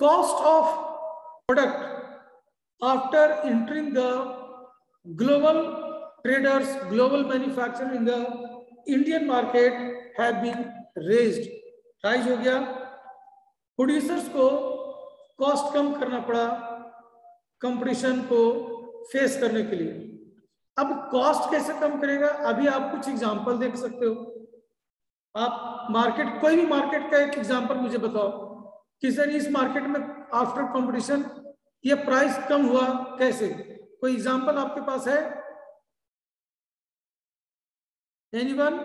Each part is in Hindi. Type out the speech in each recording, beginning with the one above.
cost of product after entering the global traders, global manufacturing in the Indian market have been raised. Rise हो गया, प्रोड्यूसर्स को कॉस्ट कम करना पड़ा कंपटीशन को फेस करने के लिए। अब कॉस्ट कैसे कम करेगा, अभी आप कुछ एग्जांपल देख सकते हो। आप मार्केट, कोई भी मार्केट का एक एग्जांपल मुझे बताओ कि सर इस मार्केट में आफ्टर कंपटीशन ये प्राइस कम हुआ कैसे, कोई एग्जांपल आपके पास है? एनीवन?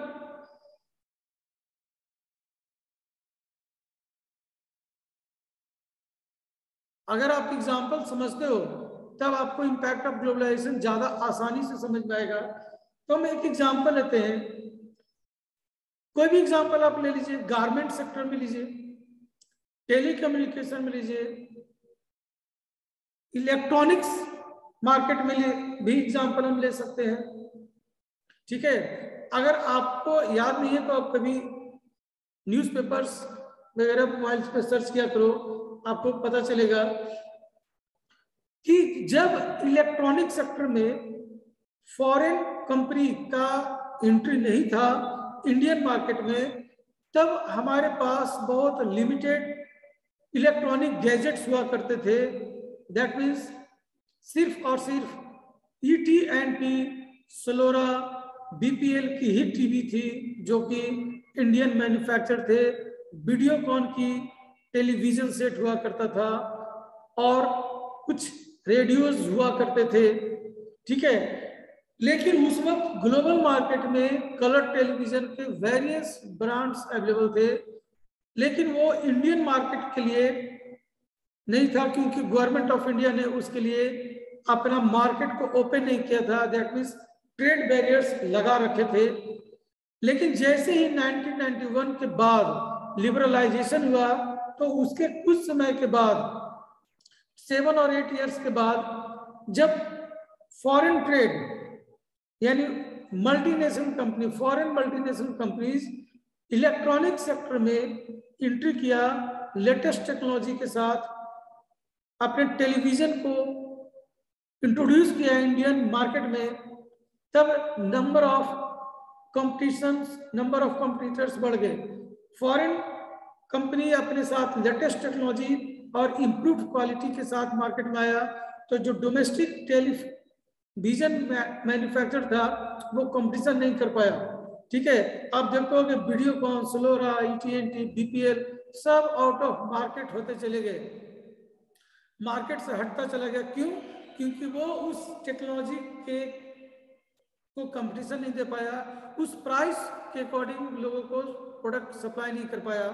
अगर आप एग्जांपल समझते हो तब आपको इंपैक्ट ऑफ ग्लोबलाइजेशन ज्यादा आसानी से समझ में आएगा। तो हम एक एग्जांपल लेते हैं, कोई भी एग्जांपल आप ले लीजिए, गारमेंट सेक्टर में लीजिए, टेलीकम्युनिकेशन में लीजिए, इलेक्ट्रॉनिक्स मार्केट में भी एग्जांपल हम ले सकते हैं। ठीक है, अगर आपको याद नहीं है तो आप कभी न्यूज़पेपर्स वगैरह मोबाइल पे सर्च किया करो, आपको पता चलेगा कि जब इलेक्ट्रॉनिक सेक्टर में फॉरेन कंपनी का एंट्री नहीं था इंडियन मार्केट में, तब हमारे पास बहुत लिमिटेड इलेक्ट्रॉनिक गैजेट्स हुआ करते थे। दैट मीन्स सिर्फ और सिर्फ ET&T, सोलोरा, BPL की ही टीवी थी जो कि इंडियन मैन्युफैक्चर थे। वीडियोकॉन की टेलीविजन सेट हुआ करता था और कुछ रेडियोज हुआ करते थे। ठीक है, लेकिन उस वक्त ग्लोबल मार्केट में कलर टेलीविजन के वेरियस ब्रांड्स अवेलेबल थे, लेकिन वो इंडियन मार्केट के लिए नहीं था क्योंकि गवर्नमेंट ऑफ इंडिया ने उसके लिए अपना मार्केट को ओपन नहीं किया था। दैट मीन्स ट्रेड बैरियर्स लगा रखे थे। लेकिन जैसे ही 1991 के बाद लिबरलाइजेशन हुआ तो उसके कुछ समय के बाद 7 और 8 इयर्स के बाद जब फॉरेन ट्रेड यानी multinational company, foreign multinational companies electronic sector में एंट्री किया लेटेस्ट टेक्नोलॉजी के साथ, अपने टेलीविजन को इंट्रोड्यूस किया इंडियन मार्केट में, तब नंबर ऑफ कॉम्पिटिटर्स बढ़ गए। फॉरेन कंपनी अपने साथ लेटेस्ट टेक्नोलॉजी और इम्प्रूव क्वालिटी के साथ मार्केट में आया, तो जो डोमेस्टिक टेलीविजन मैन्युफैक्चर था वो कंपटीशन नहीं कर पाया। ठीक है, आप देखोगे वीडियोकॉन, सोलोरा, ET&T, BPL सब आउट ऑफ मार्केट होते चले गए, मार्केट से हटता चला गया। क्यों? क्योंकि वो उस टेक्नोलॉजी के को कंपटीशन नहीं दे पाया, उस प्राइस के अकॉर्डिंग लोगों को प्रोडक्ट सप्लाई नहीं कर पाया।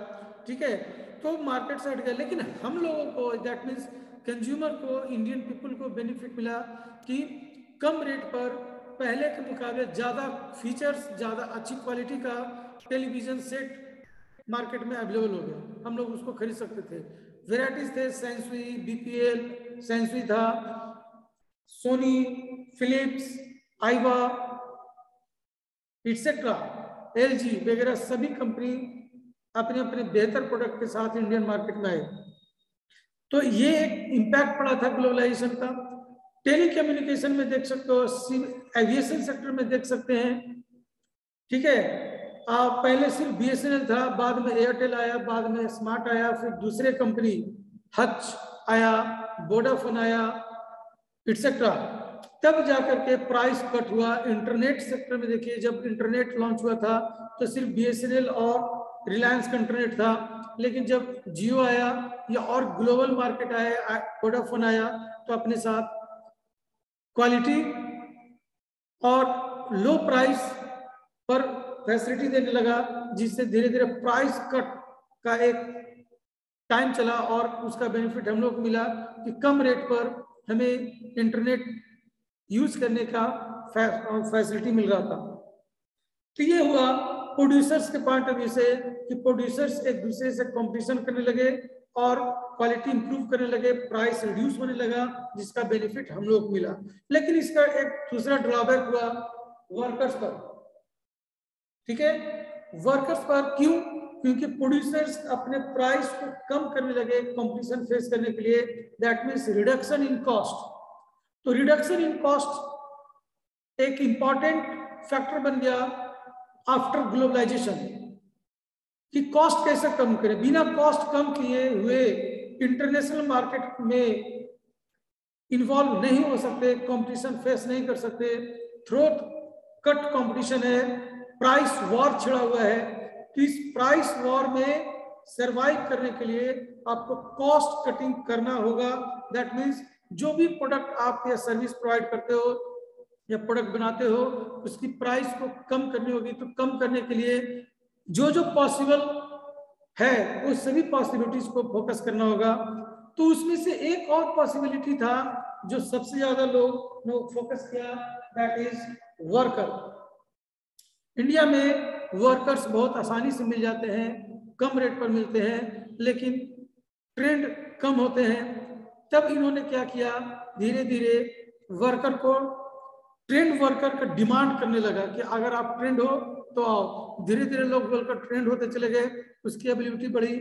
ठीक है, तो मार्केट से हट गया। लेकिन हम लोगों को, दैट मीन्स कंज्यूमर को, इंडियन पीपल को बेनिफिट मिला कि कम रेट पर पहले के मुकाबले ज़्यादा फीचर्स, ज़्यादा अच्छी क्वालिटी का टेलीविज़न सेट मार्केट में अवेलेबल हो गया, हम लोग उसको खरीद सकते थे। वेराइटीज थे, सेंसुई, BPL, सेंसुई था, सोनी, फिलिप्स, आईवा इट्सेट्रा, LG वगैरह सभी कंपनी अपने अपने बेहतर प्रोडक्ट के साथ इंडियन मार्केट में आए। तो ये एक इम्पैक्ट पड़ा था ग्लोबलाइजेशन का। टेलीकम्युनिकेशन में देख सकते हो, एविएशन सेक्टर में देख सकते हैं। ठीक है, पहले सिर्फ BSNL था, बाद में एयरटेल आया, बाद में स्मार्ट आया, फिर दूसरे कंपनी हच आया, वोडाफोन आया इट्सेट्रा, तब जाकर के प्राइस कट हुआ। इंटरनेट सेक्टर में देखिए, जब इंटरनेट लॉन्च हुआ था तो सिर्फ BSNL और रिलायंस का इंटरनेट था, लेकिन जब जियो आया या और ग्लोबल मार्केट आया, वोडाफोन आया, तो अपने साथ क्वालिटी और लो प्राइस पर फैसिलिटी देने लगा, जिससे धीरे धीरे प्राइस कट का एक टाइम चला और उसका बेनिफिट हम लोग को मिला कि कम रेट पर हमें इंटरनेट यूज करने का फैसिलिटी मिल रहा था। तो ये हुआ प्रोड्यूसर्स के पॉइंट ऑफ व्यू से कि प्रोड्यूसर्स एक दूसरे से कंपटीशन करने लगे और क्वालिटी इंप्रूव करने लगे, प्राइस रिड्यूस होने लगा, जिसका बेनिफिट हम लोग को मिला। लेकिन इसका एक दूसरा ड्रॉबैक हुआ वर्कर्स पर। ठीक है, वर्कर्स पर। क्यों? क्योंकि प्रोड्यूसर्स अपने प्राइस को कम करने लगे कंपटीशन फेस करने के लिए, that means reduction in cost. तो रिडक्शन इन कॉस्ट एक इंपॉर्टेंट फैक्टर बन गया आफ्टर ग्लोबलाइजेशन, कि कॉस्ट कैसे कम करें। बिना कॉस्ट कम किए हुए इंटरनेशनल मार्केट में इन्वॉल्व नहीं हो सकते, कंपटीशन फेस नहीं कर सकते। थ्रोट कट कंपटीशन है, प्राइस वॉर छिड़ा हुआ है। तो इस प्राइस वॉर में सरवाइव करने के लिए आपको कॉस्ट कटिंग करना होगा। दैट मीन्स जो भी प्रोडक्ट आप या सर्विस प्रोवाइड करते हो या प्रोडक्ट बनाते हो, उसकी प्राइस को कम करनी होगी। तो कम करने के लिए जो जो पॉसिबल है वो सभी पॉसिबिलिटीज को फोकस करना होगा। तो उसमें से एक और पॉसिबिलिटी था जो सबसे ज्यादा लोग ने फोकस किया, दैट इज वर्कर। इंडिया में वर्कर्स बहुत आसानी से मिल जाते हैं, कम रेट पर मिलते हैं, लेकिन ट्रेंड कम होते हैं। तब इन्होंने क्या किया, धीरे धीरे वर्कर को, ट्रेंड वर्कर का डिमांड करने लगा कि अगर आप ट्रेंड हो तो आओ। धीरे धीरे लोग वर्कर ट्रेंड होते चले गए, उसकी एबिलिटी बढ़ी।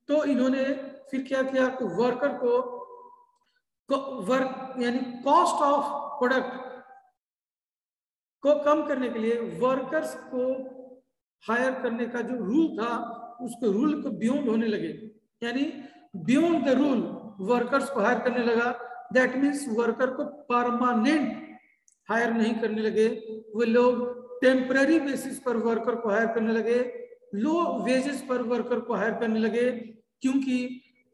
तो इन्होंने फिर क्या किया कि वर्कर को वर्क यानी कॉस्ट ऑफ प्रोडक्ट को कम करने के लिए वर्कर्स को हायर करने का जो रूल था, उसको रूल को बियॉन्ड होने लगे, यानी बियॉन्ड द रूल वर्कर्स को हायर करने लगा। दैट मीन्स वर्कर को परमानेंट हायर नहीं करने लगे, वो लोग टेम्पररी बेसिस पर वर्कर को हायर करने लगे, लो वेजेस पर वर्कर को हायर करने लगे। क्योंकि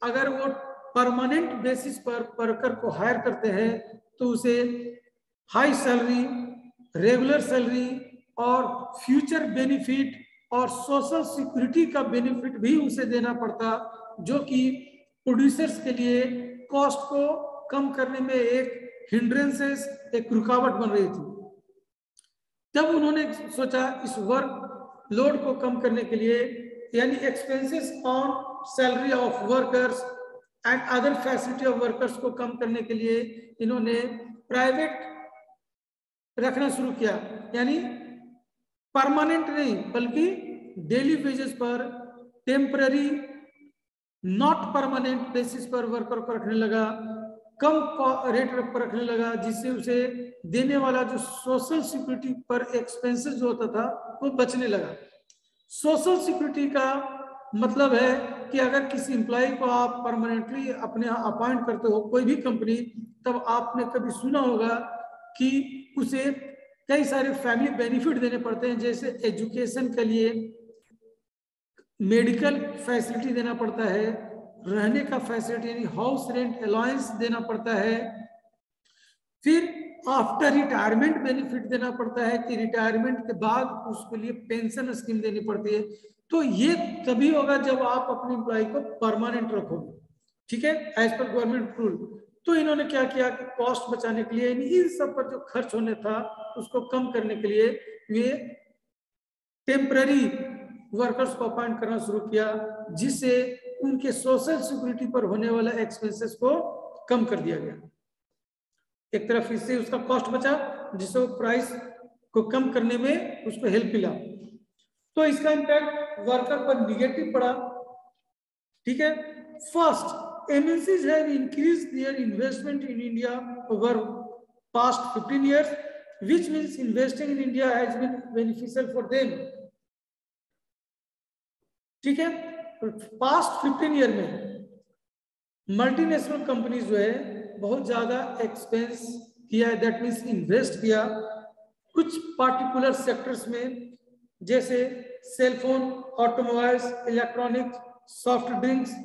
अगर वो परमानेंट बेसिस पर वर्कर को हायर करते हैं तो उसे हाई सैलरी, रेगुलर सैलरी और फ्यूचर बेनिफिट और सोशल सिक्योरिटी का बेनिफिट भी उसे देना पड़ता, जो कि प्रोड्यूसर्स के लिए कॉस्ट को कम करने में एक हिंड्रेंसेस, एक रुकावट बन रही थी। तब उन्होंने सोचा इस वर्क लोड को कम करने के लिए, यानी expenses on salary of workers and other facility of workers को कम करने के लिए इन्होंने प्राइवेट रखना शुरू किया, यानी परमानेंट नहीं बल्कि डेली वेजेस पर, टेम्पररी नॉट परमानेंट बेसिस पर वर्कर को रखने लगा, कम रेट पर रखने लगा, जिससे उसे देने वाला जो सोशल सिक्योरिटी पर एक्सपेंसेस जो होता था वो बचने लगा। सोशल सिक्योरिटी का मतलब है कि अगर किसी एम्प्लॉय को आप परमानेंटली अपने यहाँ अपॉइंट करते हो कोई भी कंपनी, तब आपने कभी सुना होगा कि उसे कई सारे फैमिली बेनिफिट देने पड़ते हैं, जैसे एजुकेशन के लिए मेडिकल फैसिलिटी देना पड़ता है, रहने का फैसिलिटी यानी हाउस रेंट अलाउंस देना पड़ता है, फिर आफ्टर रिटायरमेंट बेनिफिट देना पड़ता है कि रिटायरमेंट के बाद उसके लिए पेंशन स्कीम देनी पड़ती है। तो ये तभी होगा जब आप अपने एम्प्लॉय को परमानेंट रखोगे, ठीक है, एज पर गवर्नमेंट रूल। तो इन्होंने क्या किया कि कॉस्ट बचाने के लिए, इन सब पर जो खर्च होने था उसको कम करने के लिए वे टेम्पररी वर्कर्स को अपॉइंट करना शुरू किया, जिससे उनके सोशल सिक्योरिटी पर होने वाला एक्सपेंसेस को कम कर दिया गया। एक तरफ इससे उसका कॉस्ट बचा, जिससे वो प्राइस को कम करने में उसको हेल्प मिला। तो इसका इम्पैक्ट वर्कर पर निगेटिव पड़ा, ठीक है। First, MNCs have increased their investment in India over past 15 years, which means investing in India has been beneficial for them, ठीक है। पास्ट 15 ईयर में मल्टीनेशनल कंपनीज जो है बहुत ज्यादा एक्सपेंस किया है, दैट मीन्स इन्वेस्ट किया कुछ पार्टिकुलर सेक्टर्स में, जैसे cellphone, automobiles, electronics, soft drinks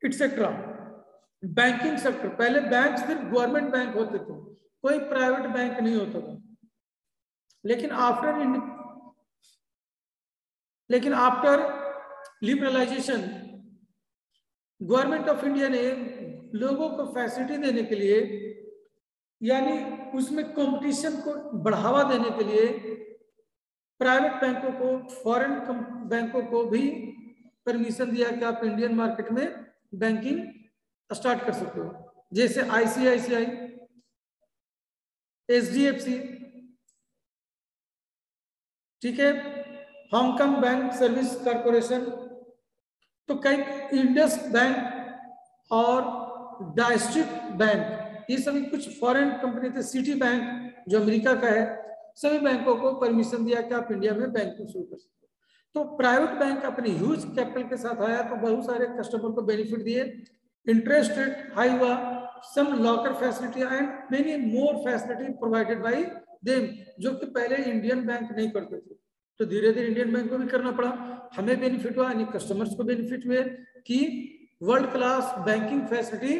etcetera. Banking sector, पहले बैंक सिर्फ गवर्नमेंट बैंक होते थे, कोई प्राइवेट बैंक नहीं होता था, लेकिन after liberalisation government of India ने लोगों को फैसिलिटी देने के लिए, यानी उसमें कंपटीशन को बढ़ावा देने के लिए प्राइवेट बैंकों को, फॉरेन बैंकों को भी परमिशन दिया कि आप इंडियन मार्केट में बैंकिंग स्टार्ट कर सकते हो, जैसे ICICI, SDFC, ठीक है, हांगकांग बैंक सर्विस कॉर्पोरेशन, तो कई इंडस बैंक और डाइस्ट्रिक्ट बैंक, ये सभी कुछ फॉरेन कंपनी थे। सिटी बैंक जो अमेरिका का है, सभी बैंकों को परमिशन दिया कि आप इंडिया में बैंकिंग शुरू कर सकते हो। तो प्राइवेट बैंक अपने ह्यूज कैपिटल के साथ आया तो बहुत सारे कस्टमर को बेनिफिट दिए, इंटरेस्ट रेट हाई हुआ, some locker facility and many more facility provided by them, जो कि पहले इंडियन बैंक नहीं करते थे। तो धीरे धीरे इंडियन बैंक को भी करना पड़ा, हमें बेनिफिट हुआ, यानी कस्टमर्स को बेनिफिट हुए कि वर्ल्ड क्लास बैंकिंग फैसिलिटी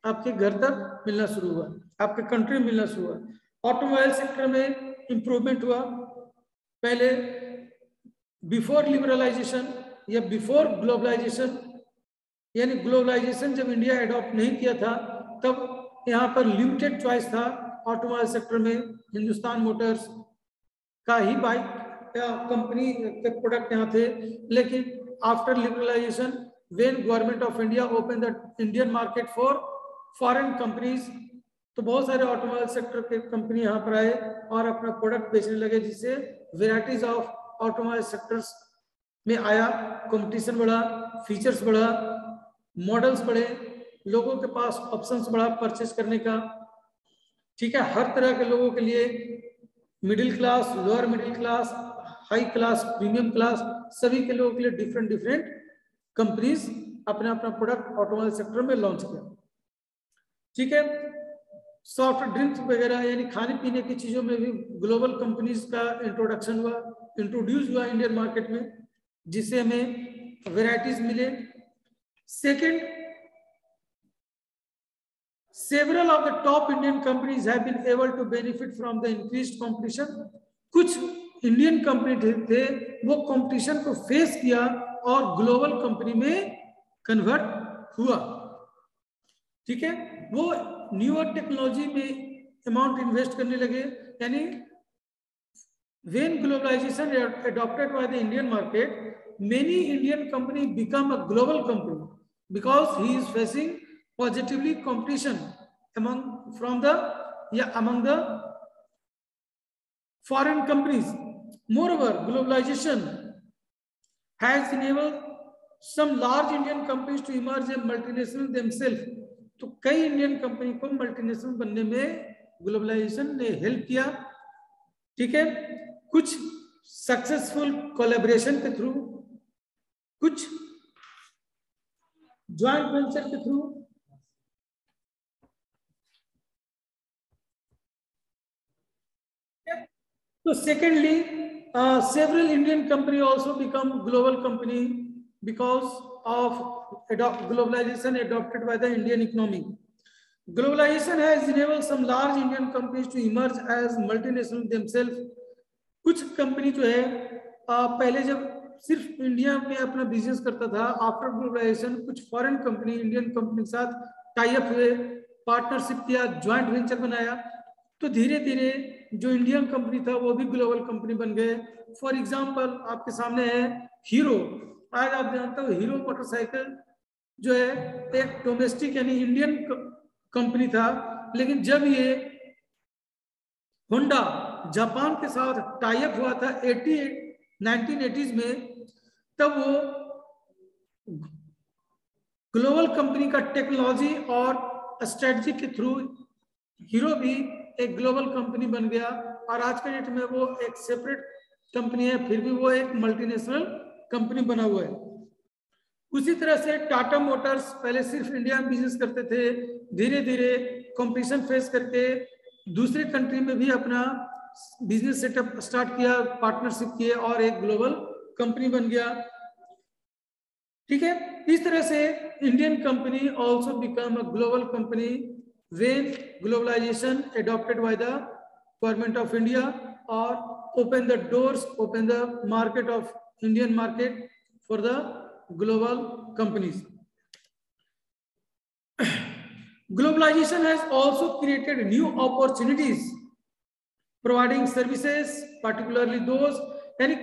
आपके घर तक मिलना शुरू हुआ, आपके कंट्री में मिलना शुरू हुआ। ऑटोमोबाइल सेक्टर में इंप्रूवमेंट हुआ, पहले बिफोर लिबरलाइजेशन या बिफोर ग्लोबलाइजेशन, यानी ग्लोबलाइजेशन जब इंडिया एडॉप्ट नहीं किया था तब यहाँ पर लिमिटेड चॉइस था ऑटोमोबाइल सेक्टर में, हिंदुस्तान मोटर्स का ही बाइक कंपनी के प्रोडक्ट यहाँ थे। लेकिन after liberalisation when government of India open the Indian market for foreign companies, तो बहुत सारे ऑटोमोबाइल सेक्टर के कंपनी यहाँ पर आए और अपना प्रोडक्ट बेचने लगे, जिससे वेराइटीज ऑफ ऑटोमोबाइल सेक्टर्स में आया, कंपटीशन बढ़ा, फीचर्स बढ़ा, मॉडल्स बढ़े, लोगों के पास ऑप्शंस बढ़ा परचेस करने का। ठीक है, हर तरह के लोगों के लिए, middle class, lower middle class, high class, premium class, सभी के लोगों के लिए डिफरेंट डिफरेंट कंपनीज अपना अपना प्रोडक्ट ऑटोमोबाइल सेक्टर में लॉन्च किया। ठीक है, सॉफ्ट ड्रिंक्स वगैरह यानी खाने पीने की चीजों में भी ग्लोबल कंपनीज का इंट्रोडक्शन हुआ, इंट्रोड्यूस हुआ इंडियन मार्केट में, जिससे हमें वेराइटीज मिले। Second, several of the top Indian companies have been able to benefit from the increased competition. कुछ इंडियन कंपनी थे वो कंपटीशन को फेस किया और ग्लोबल कंपनी में कन्वर्ट हुआ। ठीक है, वो न्यूअर टेक्नोलॉजी में अमाउंट इन्वेस्ट करने लगे, यानी when globalization adopted by the Indian market, many Indian company become a global company because he is facing positively competition among the foreign companies. Moreover, globalization has enabled some large Indian companies to emerge as multinational themselves. तो कई इंडियन कंपनी को मल्टीनेशनल बनने में ग्लोबलाइजेशन ने हेल्प किया। ठीक है, कुछ सक्सेसफुल कोलैबोरेशन के थ्रू, कुछ ज्वाइंट वेंचर के थ्रू, तो secondly several Indian company also become global company because of globalization adopted by the Indian economy. Globalization has enabled some large Indian companies to emerge as multinational themselves. कुछ कंपनी जो है पहले जब सिर्फ इंडिया में अपना बिजनेस करता था, आफ्टर ग्लोबलाइजेशन कुछ फॉरेन कंपनी इंडियन कंपनी के साथ टाई अप हुए, पार्टनरशिप किया, ज्वाइंट वेंचर बनाया, तो धीरे धीरे जो इंडियन कंपनी था वो भी ग्लोबल कंपनी बन गए। फॉर एग्जांपल आपके सामने है हीरो। आज आप जानते हो हीरो मोटरसाइकिल जो है एक डोमेस्टिक यानी इंडियन कंपनी था, लेकिन जब ये होंडा जापान के साथ टाई अप हुआ था 1980s में, तब वो ग्लोबल कंपनी का टेक्नोलॉजी और स्ट्रेटजी के थ्रू हीरो भी एक ग्लोबल कंपनी बन गया और आज के डेट में वो एक सेपरेट कंपनी है, फिर भी वो एक मल्टीनेशनल कंपनी बना हुआ है। उसी तरह से टाटा मोटर्स पहले सिर्फ इंडिया में बिजनेस करते थे, धीरे धीरे कंपटीशन फेस करके दूसरे कंट्री में भी अपना बिजनेस सेटअप स्टार्ट किया, पार्टनरशिप किए और एक ग्लोबल कंपनी बन गया। ठीक है, इस तरह से Indian company also become a global company when globalization adopted by the government of India or open the doors, open the market of Indian market for the global companies. Globalization has also created new opportunities, providing services, particularly those, यानी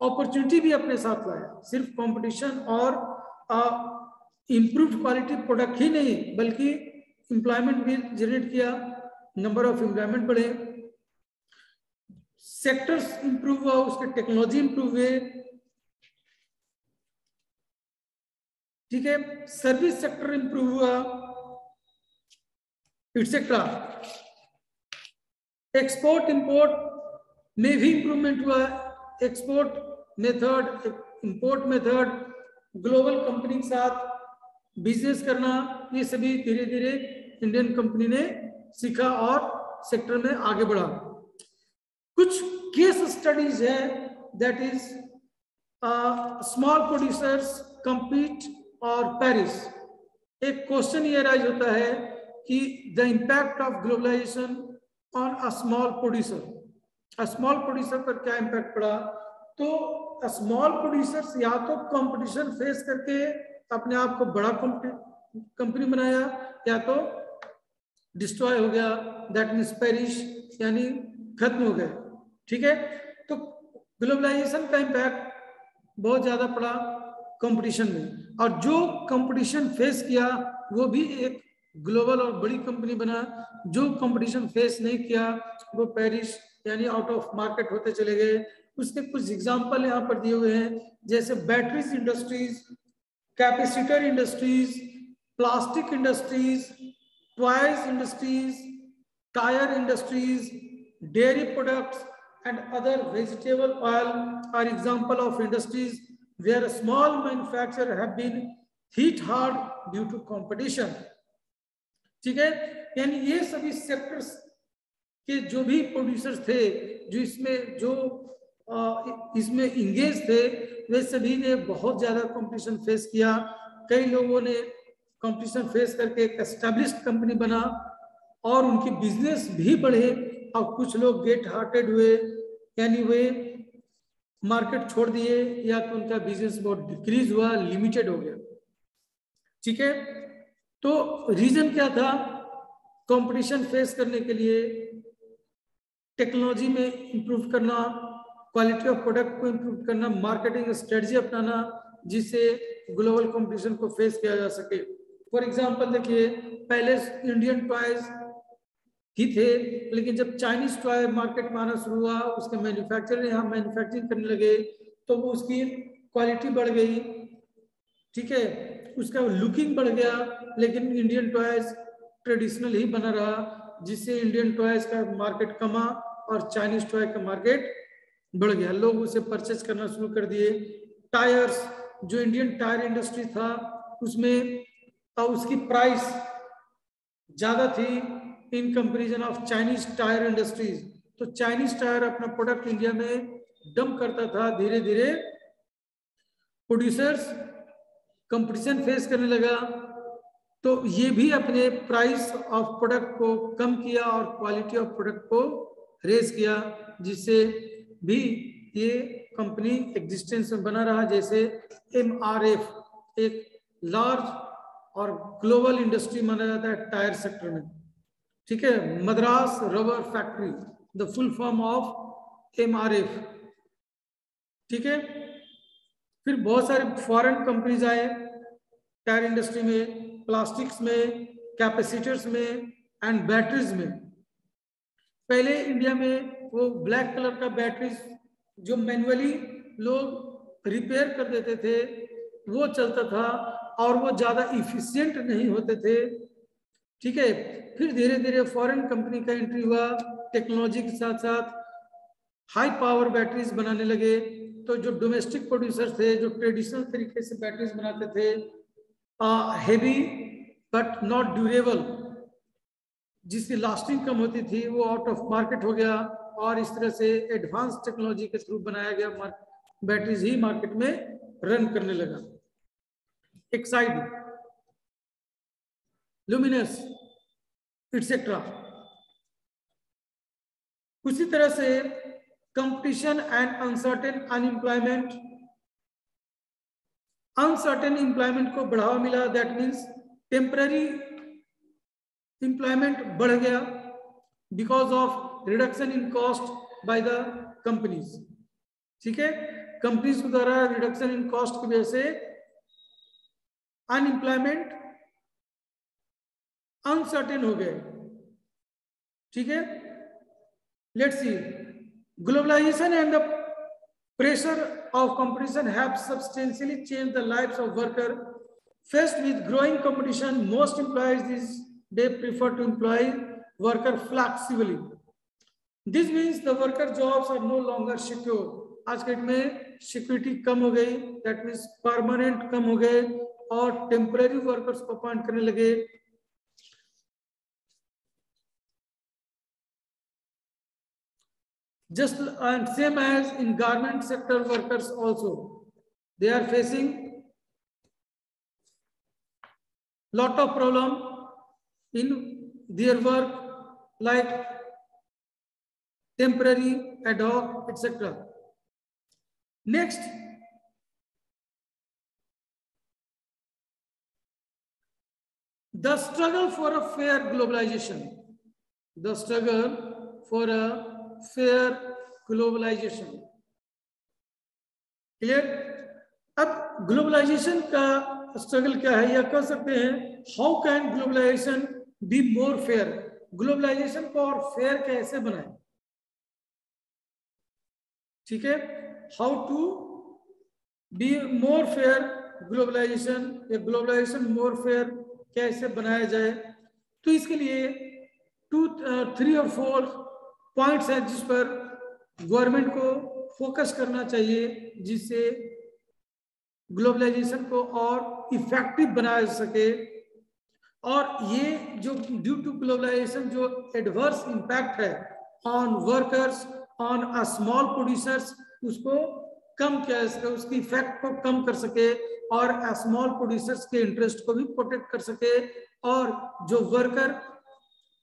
अपॉर्चुनिटी भी अपने साथ लाया, सिर्फ कंपटीशन और इम्प्रूव्ड क्वालिटी प्रोडक्ट ही नहीं बल्कि एम्प्लॉयमेंट भी जनरेट किया, नंबर ऑफ एम्प्लॉयमेंट बढ़े, सेक्टर्स इंप्रूव हुआ, उसके टेक्नोलॉजी इंप्रूव हुए, ठीक है, सर्विस सेक्टर इंप्रूव हुआ, इट्सेट्रा। एक्सपोर्ट इंपोर्ट में भी इंप्रूवमेंट हुआ, export method, import method, global company के साथ बिजनेस करना, ये सभी धीरे धीरे इंडियन कंपनी ने सीखा और सेक्टर में आगे बढ़ा। कुछ केस स्टडीज है, that is small producers compete और पेरिस। एक क्वेश्चन ये राइज होता है कि the impact of globalisation on a small producer, small producer पर क्या इम्पैक्ट पड़ा। तो स्मॉल प्रोड्यूसर्स या तो कंपटीशन फेस करके अपने आप को बड़ा कंपनी बनाया, या तो डिस्ट्रॉय हो गया, दैट मीन्स पेरिश, यानी खत्म हो गए। ठीक है, तो ग्लोबलाइजेशन का इम्पैक्ट बहुत ज्यादा पड़ा कंपटीशन में, और जो कंपटीशन फेस किया वो भी एक ग्लोबल और बड़ी कंपनी बना। जो कंपटीशन फेस नहीं किया वो पेरिश यानी आउट ऑफ मार्केट होते चले गए। उसके कुछ एग्जांपल यहाँ पर दिए हुए हैं, जैसे batteries industries, capacitor industries, plastic industries, toys industries, tyre industries, dairy products and other vegetable oil are example of industries where small manufacturers have been hit hard due to competition। ठीक है, यानी ये सभी सेक्टर्स के जो भी प्रोड्यूसर्स थे, जो इसमें इंगेज थे, वे सभी ने बहुत ज्यादा कंपटीशन फेस किया। कई लोगों ने कंपटीशन फेस करके एक एस्टेब्लिश्ड कंपनी बना और उनकी बिजनेस भी बढ़े, और कुछ लोग गेट हार्टेड हुए, यानी वे मार्केट छोड़ दिए, या तो उनका बिजनेस बहुत डिक्रीज हुआ, लिमिटेड हो गया। ठीक है, तो रीजन क्या था। कंपटीशन फेस करने के लिए टेक्नोलॉजी में इंप्रूव करना, क्वालिटी ऑफ प्रोडक्ट को इंप्रूव करना, मार्केटिंग स्ट्रेटजी अपनाना, जिससे ग्लोबल कंपटीशन को फेस किया जा सके। फॉर एग्जांपल देखिए, पहले इंडियन टॉयज ही थे, लेकिन जब चाइनीज टॉय मार्केट में आना शुरू हुआ, उसके मैन्युफैक्चरर यहाँ मैन्युफैक्चरिंग करने लगे, तो वो उसकी क्वालिटी बढ़ गई। ठीक है, उसका लुकिंग बढ़ गया, लेकिन इंडियन टॉयज ट्रेडिशनल ही बना रहा, जिससे इंडियन टॉयज का मार्केट कमा और चाइनीज टॉय का मार्केट बढ़ गया। लोग उसे परचेज करना शुरू कर दिए। टायर्स, जो इंडियन टायर इंडस्ट्री था, उसमें उसकी प्राइस ज्यादा थी in comparison of Chinese tyre industries. तो चाइनीज टायर अपना प्रोडक्ट इंडिया में डंप करता था। धीरे धीरे प्रोड्यूसर्स कंपटीशन फेस करने लगा, तो ये भी अपने प्राइस ऑफ प्रोडक्ट को कम किया और क्वालिटी ऑफ प्रोडक्ट को रेज किया, जिससे भी ये कंपनी एग्जिस्टेंस में बना रहा। जैसे MRF एक लार्ज और ग्लोबल इंडस्ट्री माना जाता है टायर सेक्टर में। ठीक है, Madras rubber factory, the full form of MRF। ठीक है, फिर बहुत सारे फॉरेन कंपनीज आए टायर इंडस्ट्री में, प्लास्टिक्स में, कैपेसिटर्स में एंड बैटरीज में। पहले इंडिया में वो ब्लैक कलर का बैटरीज जो मैन्युअली लोग रिपेयर कर देते थे, वो चलता था और वो ज्यादा इफिशिएंट नहीं होते थे। ठीक है, फिर धीरे धीरे फॉरेन कंपनी का एंट्री हुआ, टेक्नोलॉजी के साथ साथ हाई पावर बैटरीज बनाने लगे। तो जो डोमेस्टिक प्रोड्यूसर थे, जो ट्रेडिशनल तरीके से बैटरीज बनाते थे, हेवी बट नॉट ड्यूरेबल, जिसकी लास्टिंग कम होती थी, वो आउट ऑफ मार्केट हो गया, और इस तरह से एडवांस टेक्नोलॉजी के थ्रू बनाया गया बैटरीज ही मार्केट में रन करने लगा। Exide, luminous, etcetera. उसी तरह से competition and uncertain unemployment, uncertain employment को बढ़ावा मिला, दैट मीन्स टेम्पररी एम्प्लॉयमेंट बढ़ गया because of reduction in cost by the companies. ठीक है, कंपनीज के द्वारा रिडक्शन इन कॉस्ट की वजह से अनएम्प्लॉयमेंट अनसर्टेन हो गए। ठीक है, let's see, globalisation and the pressure of competition have substantially changed the lives of workers Faced with growing competition, most employers these days prefer to employ worker flexibly. This means the worker jobs are no longer secure. आज के डेट में सिक्योरिटी कम हो गई, दैट मीन्स परमानेंट कम हो गए और टेम्पररी वर्कर्स को अपॉइंट करने लगे. Just and same as in garment sector workers also, they are facing lot of problem in their work, like temporary, ad hoc, etc. Next, the struggle for a fair globalization. The struggle for a fair globalization. Clear? अब ग्लोबलाइजेशन का स्ट्रगल क्या है, या कह सकते हैं how can globalisation be more fair. Globalisation को और फेयर कैसे बनाए. ठीक है, how to be more fair globalisation, या ग्लोबलाइजेशन मोर फेयर कैसे बनाया जाए. तो इसके लिए 2, 3 और 4 पॉइंट्स हैं जिस पर गवर्नमेंट को फोकस करना चाहिए, जिससे ग्लोबलाइजेशन को और इफेक्टिव बनाया जा सके. और ये जो ड्यू टू ग्लोबलाइजेशन जो एडवर्स इंपैक्ट है on workers, on small producers, उसको कम किया जा सके, उसकी इफेक्ट को कम कर सके और स्मॉल प्रोड्यूसर्स के इंटरेस्ट को भी प्रोटेक्ट कर सके. और जो वर्कर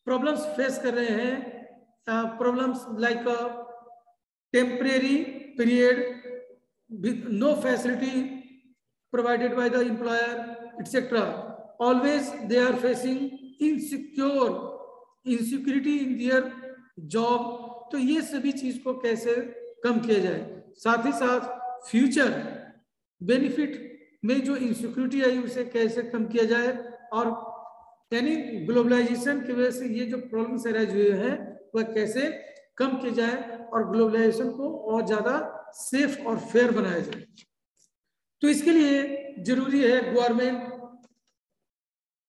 प्रॉब्लम्स फेस कर रहे हैं, problems like temporary period with no facility provided by the employer, etc. Always they are facing insecurity in their job. तो ये सभी चीज को कैसे कम किया जाए. साथ ही साथ फ्यूचर बेनिफिट में जो इनसिक्योरिटी आई उसे कैसे कम किया जाए. और यानी ग्लोबलाइजेशन की वजह से ये जो प्रॉब्लम्स अराइज हुए हैं वह कैसे कम किए जाए और ग्लोबलाइजेशन को और ज्यादा सेफ और फेयर बनाया जाए. तो इसके लिए जरूरी है government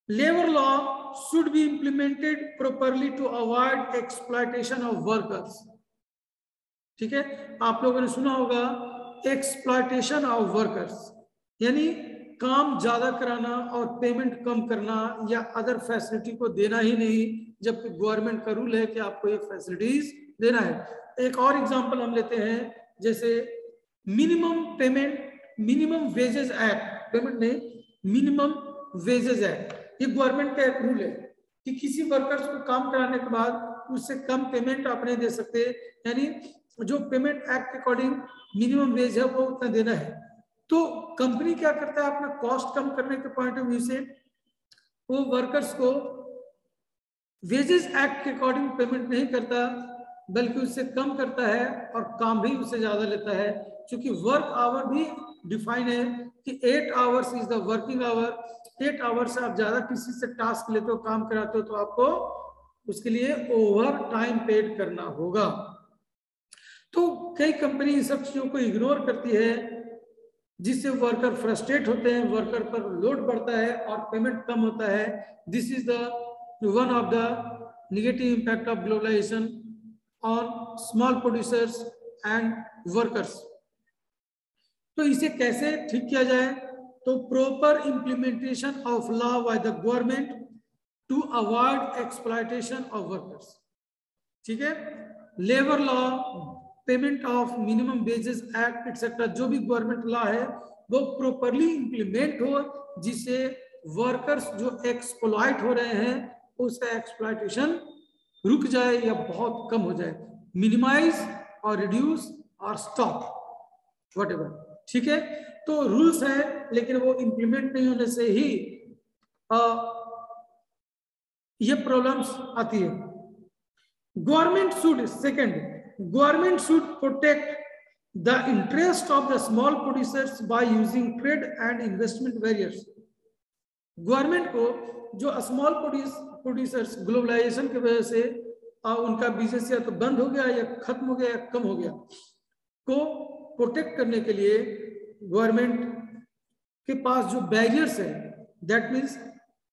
labour law should be implemented properly to avoid exploitation of workers. ठीक है, आप लोगों ने सुना होगा एक्सप्लॉयटेशन ऑफ वर्कर्स, यानी काम ज्यादा कराना और पेमेंट कम करना या अदर फैसिलिटी को देना ही नहीं, जबकि गवर्नमेंट का रूल है कि आपको ये फैसिलिटीज देना है. एक और एग्जांपल हम लेते हैं, जैसे minimum payment, minimum wages act, payment नहीं, मिनिमम वेजेस एक्ट. ये गवर्नमेंट का एक रूल है कि किसी वर्कर्स को काम कराने के बाद उससे कम पेमेंट आप नहीं दे सकते, यानी जो पेमेंट एक्ट के अकॉर्डिंग मिनिमम वेज है वो उतना देना है. तो कंपनी क्या करता है, अपना कॉस्ट कम करने के पॉइंट ऑफ व्यू से वो वर्कर्स को वेजेस एक्ट के अकॉर्डिंग पेमेंट नहीं करता, बल्कि उससे कम करता है और काम भी उससे ज्यादा लेता है. क्योंकि वर्क आवर भी डिफाइन है कि 8 hours is the working hour. 8 hours से आप ज्यादा किसी से टास्क लेते हो, काम कराते हो, तो आपको उसके लिए ओवर टाइम पेड करना होगा. तो कई कंपनी इन सब चीजों को इग्नोर करती है, जिससे वर्कर फ्रस्ट्रेट होते हैं, वर्कर पर लोड बढ़ता है और पेमेंट कम होता है. This is the one of the negative impact of globalisation on small producers and workers. तो इसे कैसे ठीक किया जाए, तो proper implementation of law by the government to avoid exploitation of workers. ठीक है, labour law, payment of minimum wages act etcetera, जो भी गवर्नमेंट लॉ है वो प्रॉपरली इंप्लीमेंट हो, जिससे वर्कर्स जो एक्सप्लॉइट हो रहे हैं उसका एक्सप्लॉयटेशन रुक जाए या बहुत कम हो जाए, मिनिमाइज और रिड्यूस और स्टॉप व्हाटएवर. ठीक है, तो रूल्स हैं लेकिन वो इंप्लीमेंट नहीं होने से ही ये प्रॉब्लम्स आती है. Government should, second, government should protect the interest of the small producers by using trade and investment barriers. Government को जो स्मॉल प्रोड्यूसर्स ग्लोबलाइजेशन की वजह से उनका बिजनेस या तो बंद हो गया या खत्म हो गया या कम हो गया, को प्रोटेक्ट करने के लिए गवर्नमेंट के पास जो बैरियर्स है दैट मीन्स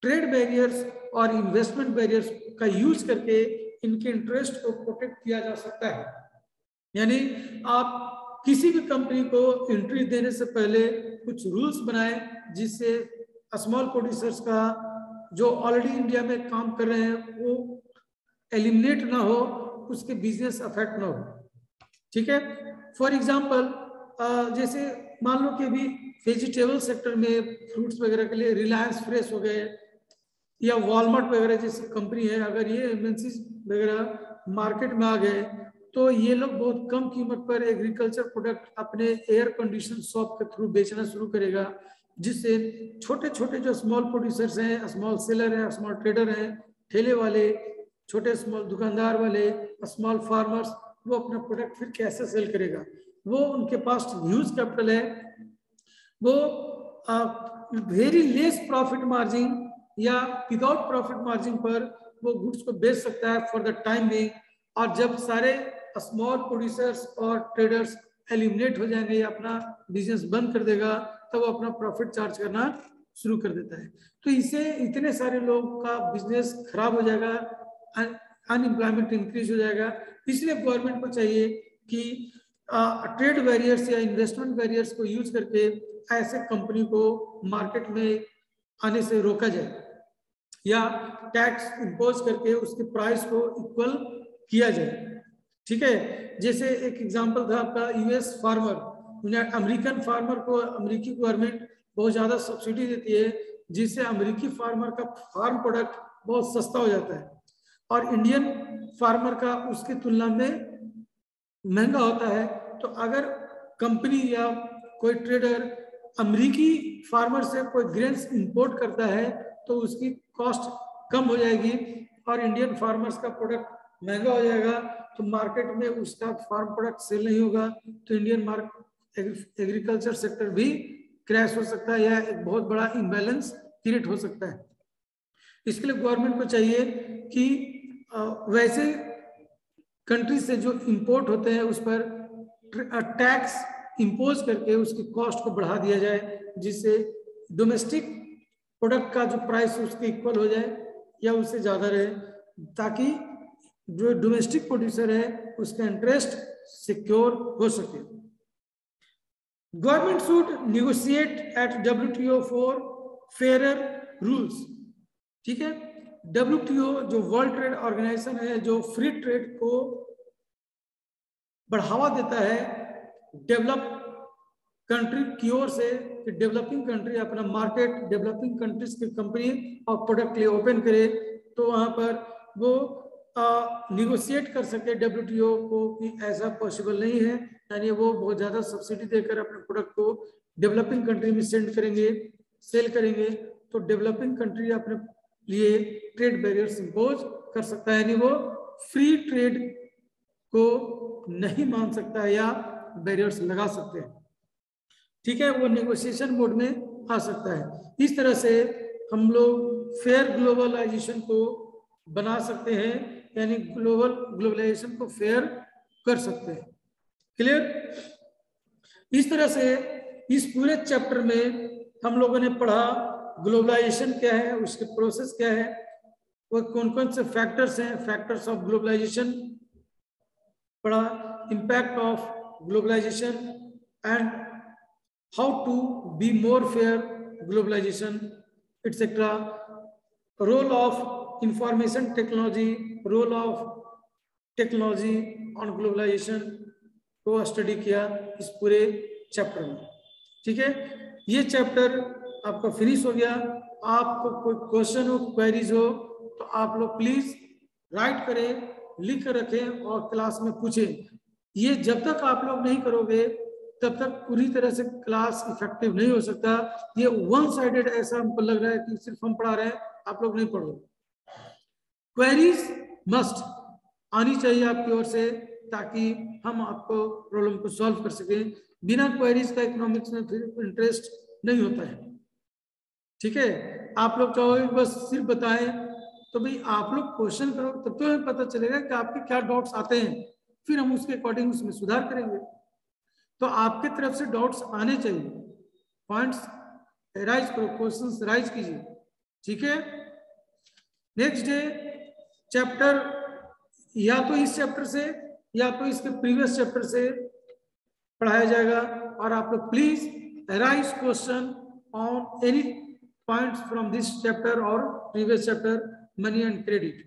ट्रेड बैरियर्स और इन्वेस्टमेंट बैरियर्स का यूज करके इनके इंटरेस्ट को प्रोटेक्ट किया जा सकता है। यानी आप किसी भी कंपनी को एंट्री देने से पहले कुछ रूल्स बनाए जिससे स्मॉल प्रोड्यूसर्स का जो ऑलरेडी इंडिया में काम कर रहे हैं वो एलिमिनेट ना हो, उसके बिजनेस अफेक्ट ना हो। ठीक है, फॉर एग्जांपल जैसे मान लो कि अभी वेजिटेबल सेक्टर में फ्रूट्स वगैरह के लिए रिलायंस फ्रेश हो गए या वॉलमार्ट वगैरह जैसी कंपनी है, अगर ये एमएनसी वगैरह मार्केट में आ गए तो ये लोग बहुत कम कीमत पर एग्रीकल्चर प्रोडक्ट अपने एयर कंडीशन शॉप के थ्रू बेचना शुरू करेगा, जिससे छोटे छोटे जो स्मॉल प्रोड्यूसर्स हैं, स्मॉल सेलर हैं, स्मॉल ट्रेडर हैं, ठेले वाले, छोटे स्मॉल दुकानदार वाले, स्मॉल फार्मर्स, वो अपना प्रोडक्ट फिर कैसे सेल करेगा? वो उनके पास ह्यूज कैपिटल है, वो वेरी लेस प्रॉफिट मार्जिन या विदाउट प्रॉफिट मार्जिन पर वो गुड्स को बेच सकता है फॉर द टाइम बिंग। और जब सारे स्मॉल प्रोड्यूसर्स और ट्रेडर्स एलिमिनेट हो जाएंगे या अपना बिजनेस बंद कर देगा, तब वो अपना प्रॉफिट चार्ज करना शुरू कर देता है। तो इससे इतने सारे लोगों का बिजनेस खराब हो जाएगा, अनएम्प्लॉयमेंट इंक्रीज हो जाएगा। इसलिए गवर्नमेंट को चाहिए कि ट्रेड बैरियर्स या इन्वेस्टमेंट बैरियर्स को यूज करके ऐसे कंपनी को मार्केट में आने से रोका जाए या टैक्स इम्पोज करके उसके प्राइस को इक्वल किया जाए। ठीक है, जैसे एक एग्जांपल था आपका यूएस फार्मर, अमेरिकन फार्मर को अमेरिकी गवर्नमेंट बहुत ज्यादा सब्सिडी देती है, जिससे अमेरिकी फार्मर का फार्म प्रोडक्ट बहुत सस्ता हो जाता है और इंडियन फार्मर का उसकी तुलना में महंगा होता है। तो अगर कंपनी या कोई ट्रेडर अमेरिकी फार्मर से कोई ग्रेन्स इंपोर्ट करता है तो उसकी कॉस्ट कम हो जाएगी और इंडियन फार्मर्स का प्रोडक्ट महंगा हो जाएगा, तो मार्केट में उसका फार्म प्रोडक्ट सेल नहीं होगा, तो इंडियन एग्रीकल्चर सेक्टर भी क्रैश हो सकता है या एक बहुत बड़ा इम्बैलेंस क्रिएट हो सकता है। इसके लिए गवर्नमेंट को चाहिए कि वैसे कंट्री से जो इंपोर्ट होते हैं उस पर टैक्स इंपोज करके उसकी कॉस्ट को बढ़ा दिया जाए, जिससे डोमेस्टिक प्रोडक्ट का जो प्राइस उसके इक्वल हो जाए या उससे ज्यादा रहे, ताकि जो डोमेस्टिक प्रोड्यूसर है उसका इंटरेस्ट सिक्योर हो सके। Government should negotiate at WTO for fair rules. ठीक है, WTO जो वर्ल्ड ट्रेड ऑर्गेनाइजेशन है, जो फ्री ट्रेड को बढ़ावा देता है डेवलप कंट्री की ओर से, कि डेवलपिंग कंट्री अपना मार्केट डेवलपिंग कंट्रीज की कंपनी और प्रोडक्ट के लिए ओपन करे, तो वहां पर वो निगोशिएट कर सके WTO को कि ऐसा पॉसिबल नहीं है, यानी वो बहुत ज्यादा सब्सिडी देकर अपने प्रोडक्ट को डेवलपिंग कंट्री में सेंड करेंगे, सेल करेंगे, तो डेवलपिंग कंट्री अपने लिए ट्रेड बैरियर्स इंपोज कर सकता है, यानी वो फ्री ट्रेड को नहीं मान सकता है या बैरियर्स लगा सकते हैं। ठीक है, वो नेगोशिएशन मोड में आ सकता है। इस तरह से हम लोग फेयर ग्लोबलाइजेशन को बना सकते हैं, यानी ग्लोबलाइजेशन को फेयर कर सकते हैं। क्लियर? इस तरह से इस पूरे चैप्टर में हम लोगों ने पढ़ा ग्लोबलाइजेशन क्या है, उसके प्रोसेस क्या है, वो कौन कौन से फैक्टर्स हैं, फैक्टर्स ऑफ ग्लोबलाइजेशन पढ़ा, impact of globalisation and how to be more fair globalisation etcetera, role of information technology, role of technology on globalisation को स्टडी किया इस पूरे चैप्टर में। ठीक है, ये चैप्टर आपका फिनिश हो गया। आपको कोई क्वेश्चन हो, क्वेरीज हो, तो आप लोग प्लीज राइट करें, लिख कर रखें और क्लास में पूछें। ये जब तक आप लोग नहीं करोगे तब तक पूरी तरह से क्लास इफेक्टिव नहीं हो सकता। ये वन साइडेड ऐसा हमको लग रहा है कि सिर्फ हम पढ़ा रहे हैं, आप लोग नहीं पढ़ो। क्वेरीज मस्ट आनी चाहिए आपकी ओर से, ताकि हम आपको प्रॉब्लम को सॉल्व कर सकें। बिना क्वेरीज का इकोनॉमिक्स में फिर इंटरेस्ट नहीं होता है। ठीक है, आप लोग चाहोगे बस सिर्फ बताएं, तो भाई आप लोग क्वेश्चन करो, तब तो हमें पता चलेगा कि आपके क्या डाउट्स आते हैं, फिर हम उसके अकॉर्डिंग उसमें सुधार करेंगे। तो आपके तरफ से डाउट्स आने चाहिए, पॉइंट्स राइज करो, क्वेश्चंस राइज कीजिए, ठीक है। नेक्स्ट डे चैप्टर या तो इस चैप्टर से या तो इसके प्रीवियस चैप्टर से पढ़ाया जाएगा, और आप लोग please raise question on any points from this chapter और previous chapter, money and credit.